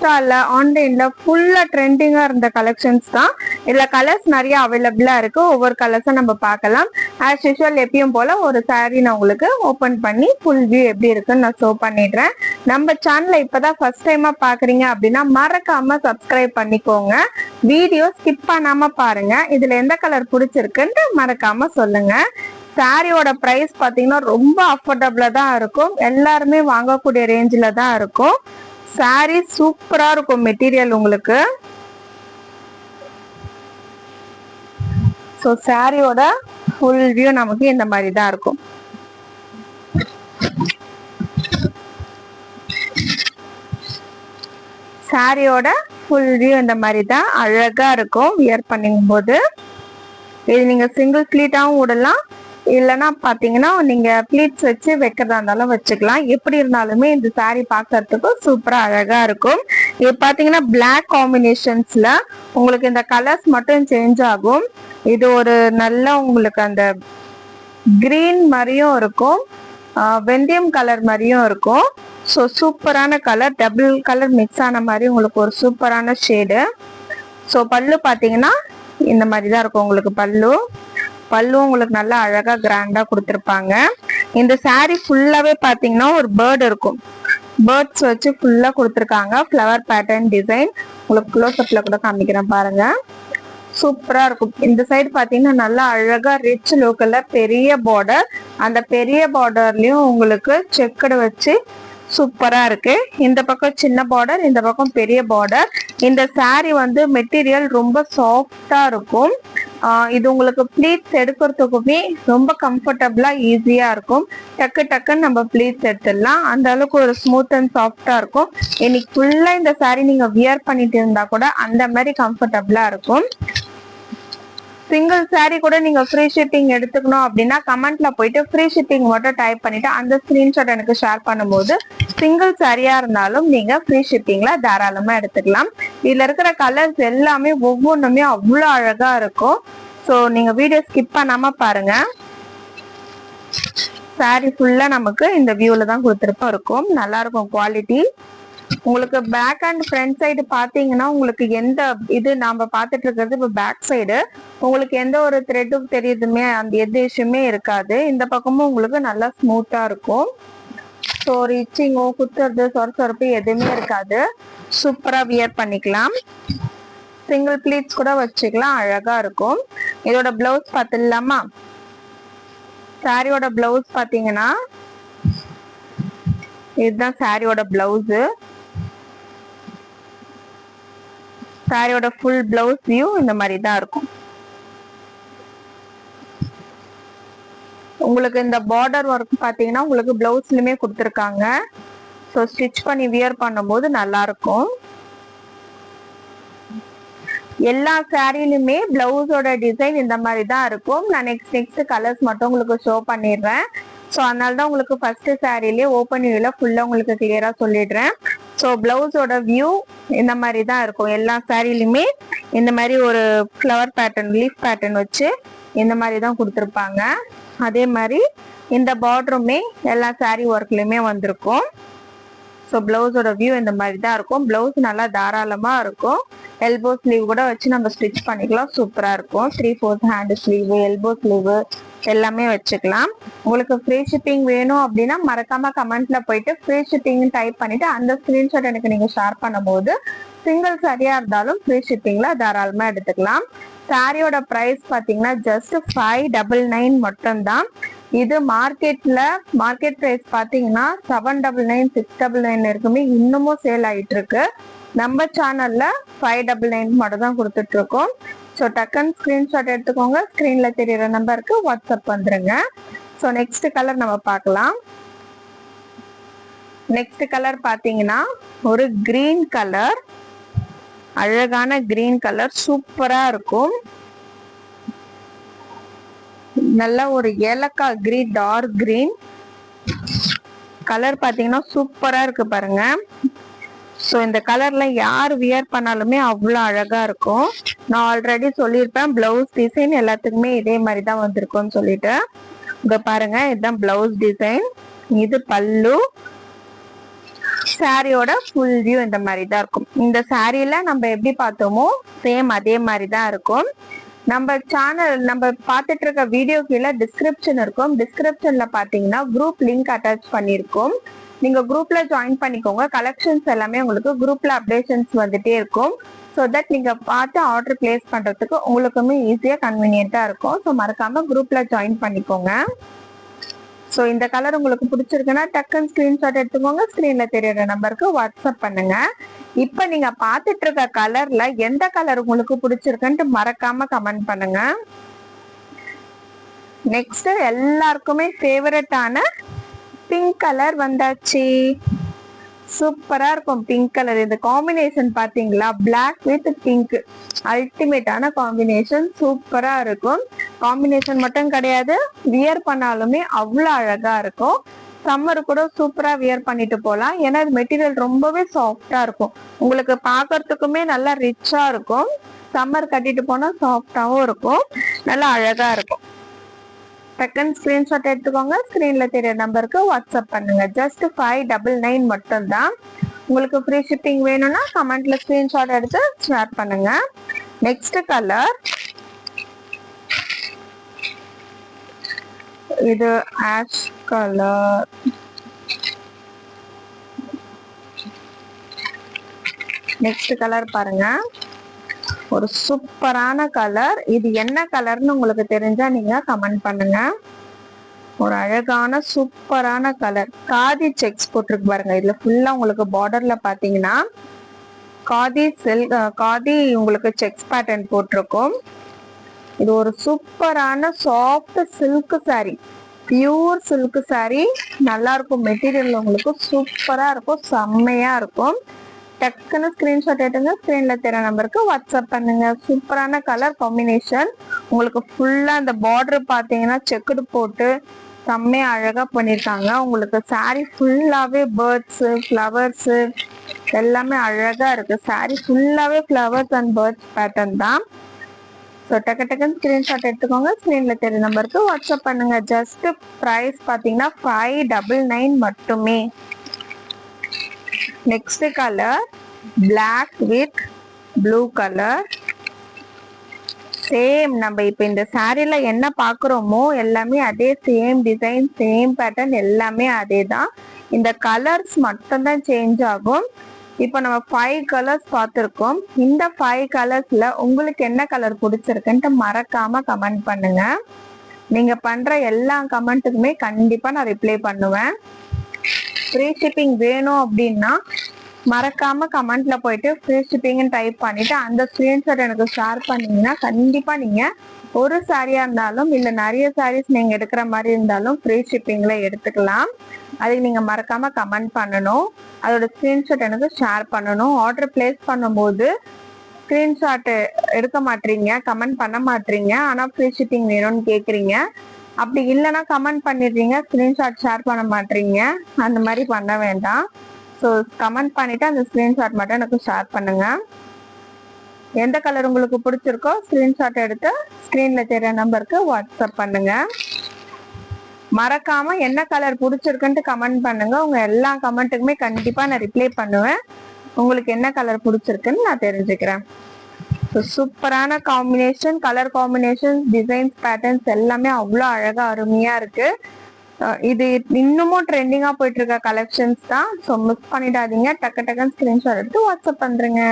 இன்ஸ்டால ஆன்லைன்ல ஃபுல்லா ட்ரெண்டிங்கா இருந்த கலெக்ஷன்ஸ் தான். இதுல கலர்ஸ் நிறைய அவைலபிளா இருக்கு. ஒவ்வொரு கலர்ஸும் நம்ம பார்க்கலாம். ஆஸ் யூஷுவல் எப்பயும் போல ஒரு சாரீ நான் உங்களுக்கு ஓபன் பண்ணி ஃபுல் வியூ எப்படி இருக்குன்னு நான் ஷோ பண்ணிடுறேன். நம்ம சேனலை இப்பதான் ஃபர்ஸ்ட் டைமா பாக்குறீங்க அப்படின்னா மறக்காம சப்ஸ்கிரைப் பண்ணிக்கோங்க. வீடியோ ஸ்கிப் பண்ணாம பாருங்க. இதுல எந்த கலர் பிடிச்சிருக்குன்னு மறக்காம சொல்லுங்க. சாரியோட பிரைஸ் பாத்தீங்கன்னா ரொம்ப அஃபோர்டபுளா தான் இருக்கும். எல்லாருமே வாங்கக்கூடிய ரேஞ்சில தான் இருக்கும். சாரி சூப்பரா இருக்கும் மெட்டீரியல் உங்களுக்கு. ஸோ சாரியோட ஃபுல் வியூ நமக்கு இந்த மாதிரி தான் இருக்கும். சாரியோட ஃபுல் வியூ இந்த மாதிரி தான் அழகா இருக்கும் வியர் பண்ணும் போது. இது நீங்க சிங்கிள் ப்ளீட்டாவும் விடலாம், இல்லைன்னா பாத்தீங்கன்னா நீங்க ப்ளீட்ஸ் வச்சு வைக்கிறதா இருந்தாலும் வச்சுக்கலாம். எப்படி இருந்தாலுமே இந்த சாரி பாக்குறதுக்கு சூப்பரா அழகா இருக்கும். இது பாத்தீங்கன்னா பிளாக் காம்பினேஷன்ஸ்ல உங்களுக்கு இந்த கலர்ஸ் மட்டும் சேஞ்ச் ஆகும். இது ஒரு நல்ல உங்களுக்கு அந்த கிரீன் மாதிரியும் இருக்கும், வெந்தயம் கலர் மாதிரியும் இருக்கும். ஸோ சூப்பரான கலர், டபுள் கலர் மிக்ஸ் ஆன மாதிரி உங்களுக்கு ஒரு சூப்பரான ஷேடு. ஸோ பல்லு பாத்தீங்கன்னா இந்த மாதிரி தான் இருக்கும் உங்களுக்கு. பல்லு உங்களுக்கு நல்லா அழகா கிராண்டா கொடுத்துருப்பாங்க. இந்த சாரி ஃபுல்லாவே பாத்தீங்கன்னா ஒரு பேர்ட் இருக்கும். பேர்ட்ஸ் வச்சு ஃபுல்லா கொடுத்துருக்காங்க. ஃப்ளவர் பேட்டர்ன் டிசைன் உங்களுக்கு க்ளோஸ்அப்ல கூட காமிக்கிறேன் பாருங்க. சூப்பரா இருக்கும். இந்த சைடு பாத்தீங்கன்னா நல்லா அழகா ரிச் லோக்கல்ல பெரிய பார்டர். அந்த பெரிய பார்டர்லயும் உங்களுக்கு செக்கடு வச்சு சூப்பரா இருக்கு. இந்த பக்கம் சின்ன பார்டர், இந்த பக்கம் பெரிய பார்டர். இந்த சாரி வந்து மெட்டீரியல் ரொம்ப சாஃப்டா இருக்கும். இது உங்களுக்கு ப்ளீட்ஸ் எடுக்கிறதுக்குமே ரொம்ப கம்ஃபர்டபுளா ஈஸியா இருக்கும். டக்கு டக்குன்னு நம்ம ப்ளீட்ஸ் எடுத்துடலாம். அந்த அளவுக்கு ஒரு ஸ்மூத் அண்ட் சாஃப்டா இருக்கும். இன்னைக்கு ஃபுல்லா இந்த சாரி நீங்க வியர் பண்ணிட்டு இருந்தா கூட அந்த மாதிரி கம்ஃபர்டபுளா இருக்கும். சிங்கிள் சாரி கூட நீங்க ஃப்ரீ ஷிப்பிங் எடுத்துக்கணும் அப்படின்னா கமெண்ட்ல போயிட்டு ஃப்ரீ ஷிப்பிங் மட்டும் டைப் பண்ணிட்டு அந்த ஸ்கிரீன்ஷாட் எனக்கு ஷேர் பண்ணும்போது சிங்கிள் சாரியா இருந்தாலும் நீங்க ஃப்ரீ ஷிப்பிங்ல தாராளமா எடுத்துக்கலாம். இதுல இருக்கிற கலர்ஸ் எல்லாமே ஒவ்வொன்றுமே அவ்வளோ அழகா இருக்கும். ஸோ நீங்க வீடியோ ஸ்கிப் பண்ணாம பாருங்க. சாரி ஃபுல்லா நமக்கு இந்த வியூல தான் கொடுத்துருப்போம் இருக்கும். நல்லா இருக்கும் குவாலிட்டி. உங்களுக்கு பேக் அண்ட் ஃப்ரண்ட் சைடு பாத்தீங்கன்னா உங்களுக்கு எந்த இது நாம பாத்துட்டு இருக்கிறது இப்போ பேக் சைடு, உங்களுக்கு எந்த ஒரு த்ரெட்டும் தெரியுதுமே அந்த எந்த இஷ்யூமே இருக்காது. இந்த பக்கமும் உங்களுக்கு நல்லா ஸ்மூத்தா இருக்கும். ஸோ ரிச்சிங்கோ குத்துறது சொரசொரப்பு எதுவுமே இருக்காது. சூப்பரா வியர் பண்ணிக்கலாம். சிங்கிள் ப்ளீட்ஸ் கூட வச்சுக்கலாம், அழகா இருக்கும். இதோட பிளவுஸ் பார்த்துடலாமா? சாரியோட பிளவுஸ் பாத்தீங்கன்னா இதுதான் சாரியோட பிளவுஸ். சாரியோட ஃபுல் பிளவுஸ் வியூ இந்த மாதிரி தான் இருக்கும். உங்களுக்கு இந்த பார்டர் ஒர்க் பாத்தீங்கன்னா உங்களுக்கு பிளவுஸ்லயுமே கொடுத்துருக்காங்க. ஸோ ஸ்டிச் பண்ணி வியர் பண்ணும்போது நல்லா இருக்கும். எல்லா சாரிலுமே பிளவுஸோட டிசைன் இந்த மாதிரி தான் இருக்கும். நான் நெக்ஸ்ட் கலர்ஸ் மட்டும் உங்களுக்கு ஷோ பண்ணிடுறேன். ஸோ அதனால தான் உங்களுக்கு ஃபர்ஸ்ட் சாரிலேயே ஓப்பன் வியூல ஃபுல்லா உங்களுக்கு கிளியரா சொல்லிடுறேன். ஸோ பிளவுஸோட வியூ இந்த மாதிரி தான் இருக்கும். எல்லா சாரிலுமே இந்த மாதிரி ஒரு ஃப்ளவர் பேட்டர்ன், லீஃப் பேட்டர்ன் வச்சு இந்த மாதிரி தான் கொடுத்துருப்பாங்க. அதே மாதிரி இந்த பார்டருமே எல்லா சாரி ஒர்க்லயுமே வந்திருக்கும். ஸோ பிளவுஸோட வியூ இந்த மாதிரி தான் இருக்கும். பிளவுஸ் நல்லா தாராளமா இருக்கும். எல்போ ஸ்லீவ் கூட வச்சு நம்ம ஸ்டிச் பண்ணிக்கலாம், சூப்பரா இருக்கும். 3/4 ஹேண்ட் ஸ்லீவ், எல்போ ஸ்லீவ் எல்லாமே வச்சுக்கலாம். உங்களுக்கு ஃப்ரீ ஷிப்பிங் வேணும் அப்படின்னா மறக்காம கமெண்ட்ல போயிட்டு ஃப்ரீ ஷிப்பிங் டைப் பண்ணிட்டு அந்த ஸ்கிரீன்ஷாட் எனக்கு நீங்க ஷேர் பண்ணும்போது சிங்கிள் சாரியா இருந்தாலும் ஃப்ரீ ஷிப்பிங்ல தாராளமா எடுத்துக்கலாம். சாரியோட பிரைஸ் பாத்தீங்கன்னா ஜஸ்ட் 599 மட்டும்தான். இது மார்க்கெட் பிரைஸ் பாத்தீங்கன்னா 799, 699 இருக்குமே, இன்னமும் சேல் ஆயிட்டு இருக்கு. நம்ம சேனல்ல 599 மட்டும் தான் கொடுத்துட்டு இருக்கோம். ஸோ டக்குன்னு ஸ்கிரீன்ஷாட் எடுத்துக்கோங்க. ஸ்கிரீன்ல தெரியுற நம்பருக்கு வாட்ஸ்அப் வந்துருங்க. ஸோ நெக்ஸ்ட் கலர் நம்ம பார்க்கலாம். நெக்ஸ்ட் கலர் பாத்தீங்கன்னா ஒரு கிரீன் கலர், அழகான கிரீன் கலர், சூப்பரா இருக்கும். நல்ல ஒரு ஏலக்காய் கிரீன், டார்க் கிரீன் கலர் பாத்தீங்கன்னா சூப்பரா இருக்கு பாருங்க. ஸோ இந்த கலர்ல யார் வியர் பண்ணாலுமே அவ்வளோ அழகா இருக்கும். நான் ஆல்ரெடி சொல்லியிருப்பேன் பிளவுஸ் டிசைன் எல்லாத்துக்குமே இதே மாதிரி தான் வந்திருக்கும்னு சொல்லிட்டு. இங்க பாருங்க, இதுதான் பிளவுஸ் டிசைன், இது பல்லு. சாரியோட ஃபுல் வியூ இந்த மாதிரி தான் இருக்கும். இந்த சாரியில நம்ம எப்படி பார்த்தோமோ சேம் அதே மாதிரி தான் இருக்கும். நம்ம சேனல் நம்ம பார்த்துட்டு இருக்க வீடியோ கீழே டிஸ்கிரிப்ஷன் இருக்கும். டிஸ்கிரிப்ஷன்ல பாத்தீங்கன்னா குரூப் லிங்க் அட்டாச் பண்ணிருக்கோம். நீங்க குரூப்ல ஜாயின் பண்ணிக்கோங்க. கலெக்ஷன்ஸ் எல்லாமே உங்களுக்கு குரூப்ல அப்டேஷன்ஸ் வந்துட்டே இருக்கும். ஸோ தட் நீங்க பார்த்து ஆர்டர் பிளேஸ் பண்றதுக்கு உங்களுக்குமே ஈஸியா கன்வீனியன்ட்டா இருக்கும். ஸோ மறக்காம குரூப்ல ஜாயின் பண்ணிக்கோங்க. ஸோ இந்த கலர் உங்களுக்கு பிடிச்சிருக்குன்னா டக்குன்னு ஸ்கிரீன்ஷாட் எடுத்துக்கோங்க. ஸ்கிரீன்ல தெரியுற நம்பருக்கு வாட்ஸ்அப் பண்ணுங்க. இப்ப நீங்க பாத்துட்டு இருக்க கலர்ல எந்த கலர் உங்களுக்கு பிடிச்சிருக்குன்ட்டு மறக்காம கமெண்ட் பண்ணுங்க. நெக்ஸ்ட் எல்லாருக்குமே ஃபேவரட்டான பிங்க் கலர் வந்தாச்சு. சூப்பரா இருக்கும் பிங்க் கலர். இந்த காம்பினேஷன் பாத்தீங்களா, பிளாக் வித் பிங்க் அல்டிமேட்டான காம்பினேஷன். சூப்பரா இருக்கும். காம்பினேஷன் மட்டும் கிடையாது, வியர் பண்ணாலுமே அவ்வளவு அழகா இருக்கும். சம்மர் கூட சூப்பரா வியர் பண்ணிட்டு போலாம். ஏன்னா மெட்டீரியல் ரொம்பவே சாஃப்டா இருக்கும். உங்களுக்கு பாக்குறதுக்குமே நல்லா ரிச்சா இருக்கும். சம்மர் கட்டிட்டு போனா சாஃப்டாவும் இருக்கும், நல்லா அழகா இருக்கும். செகண்ட் ஸ்கிரீன்ஷாட் எடுத்துக்கோங்க. ஸ்கிரீன்ல தெரிய நம்பருக்கு வாட்ஸ்அப் பண்ணுங்க. ஜஸ்ட் 599 மட்டும் தான். உங்களுக்கு ஃப்ரீ ஷிப்பிங் வேணும்னா கமெண்ட்ல ஸ்கிரீன்ஷாட் எடுத்து ஷேர் பண்ணுங்க. நெக்ஸ்ட் கலர் இது ஆஷ் கலர். நெக்ஸ்ட் கலர் பாருங்க, ஒரு சூப்பரான கலர். இது என்ன கலர்னு உங்களுக்கு தெரிஞ்சா நீங்க கமெண்ட் பண்ணுங்க. ஒரு அழகான சூப்பரான கலர். காதி செக்ஸ் போட்டிருக்கு பாருங்க. இதுல ஃபுல்லா உங்களுக்கு பார்டர்ல பாத்தீங்கன்னா காதி உங்களுக்கு செக்ஸ் பேட்டர்ன் போட்டிருக்கும். இது ஒரு சூப்பரான soft silk sorry, pure silk sorry. நல்லா இருக்கும் மெட்டீரியல், உங்களுக்கு சூப்பரா இருக்கும், செம்மையா இருக்கும். டக்குன்னு ஸ்கிரீன்ஷாட் எடுங்க. ஸ்கிரீன்ல தெரிய நம்பருக்கு வாட்ஸ்அப் பண்ணுங்க. சூப்பரான கலர் காம்பினேஷன். உங்களுக்கு ஃபுல்லா அந்த பார்டர் பாத்தீங்கன்னா செக்குடு போட்டு செம்மையா அழகா பண்ணிருக்காங்க. உங்களுக்கு சாரி ஃபுல்லாவே பேர்ட்ஸ், ஃபிளவர்ஸ் எல்லாமே அழகா இருக்கு. சாரி ஃபுல்லாவே ஃபிளவர்ஸ் அண்ட் பேர்ட்ஸ் பேட்டர்ன் தான். ஸோ டக்குன்னு ஸ்கிரீன்ஷாட் எடுத்துக்கோங்க. ஸ்கிரீன்ல தெரிய நம்பருக்கு வாட்ஸ்அப் பண்ணுங்க. ஜஸ்ட் ப்ரைஸ் பாத்தீங்கன்னா 599 மட்டுமே. Next colour black with blue colour. Same நம்ம இப்ப இந்த சாரில என்ன பாக்குறோமோ எல்லாமே அதே சேம் டிசைன், சேம் பேட்டர்ன், எல்லாமே அதே தான். இந்த கலர்ஸ் மட்டும் தான் சேஞ்ச் ஆகும். இப்போ நம்ம 5 கலர்ஸ் பார்த்துருக்கோம். இந்த 5 கலர்ஸ்ல உங்களுக்கு என்ன கலர் பிடிச்சிருக்குன்ட்டு மறக்காம கமெண்ட் பண்ணுங்க. நீங்க பண்ற எல்லா கமெண்ட்டுக்குமே கண்டிப்பா நான் ரிப்ளை பண்ணுவேன். ஃப்ரீ ஷிப்பிங் வேணும் அப்படின்னா மறக்காம கமெண்ட்ல போயிட்டு ஃப்ரீ ஷிப்பிங்னு டைப் பண்ணிட்டு அந்த ஸ்கிரீன்ஷாட் எனக்கு ஷேர் பண்ணீங்கன்னா கண்டிப்பா நீங்க ஒரு சாரியா இருந்தாலும் இல்ல நிறைய சாரீஸ் நீங்க எடுக்கிற மாதிரி இருந்தாலும் ஃப்ரீ ஷிப்பிங்ல எடுத்துக்கலாம். அதுக்கு நீங்க மறக்காம கமெண்ட் பண்ணணும். அதோட ஸ்கிரீன்ஷாட் எனக்கு ஷேர் பண்ணணும். ஆர்டர் பிளேஸ் பண்ணும்போது ஸ்கிரீன்ஷாட் எடுக்க மாட்டீங்க, கமெண்ட் பண்ண மாட்டீங்க, ஆனா ஃப்ரீ ஷிப்பிங் வேணும்னு கேக்குறீங்க. அப்படி இல்லைன்னா கமெண்ட் பண்ணிடுறீங்க, ஸ்கிரீன்ஷாட் ஷேர் பண்ண மாட்டீங்க. அந்த மாதிரி பண்ண வேண்டாம். ஸோ கமெண்ட் பண்ணிட்டு அந்த ஸ்கிரீன்ஷாட் மட்டும் எனக்கு ஷேர் பண்ணுங்க. எந்த கலர் உங்களுக்கு பிடிச்சிருக்கோ ஸ்கிரீன்ஷாட் எடுத்து ஸ்கிரீன்ல தெரிய நம்பருக்கு வாட்ஸ்அப் பண்ணுங்க. மறக்காம என்ன கலர் பிடிச்சிருக்குன்ட்டு கமெண்ட் பண்ணுங்க. உங்க எல்லா கமெண்ட்டுக்குமே கண்டிப்பா நான் ரிப்ளை பண்ணுவேன். உங்களுக்கு என்ன கலர் பிடிச்சிருக்குன்னு நான் தெரிஞ்சுக்கிறேன். சூப்பரான combination, colour combination, designs, patterns எல்லாமே அவ்வளோ அழகா அருமையா இருக்கு. இது இன்னமும் ட்ரெண்டிங்கா போயிட்டு இருக்க கலெக்ஷன்ஸ் தான். ஸோ மிஸ் பண்ணிடாதீங்க. டக்குன்னு ஸ்கிரீன்ஷாட் எடுத்து வாட்ஸ்அப் பண்றேங்க.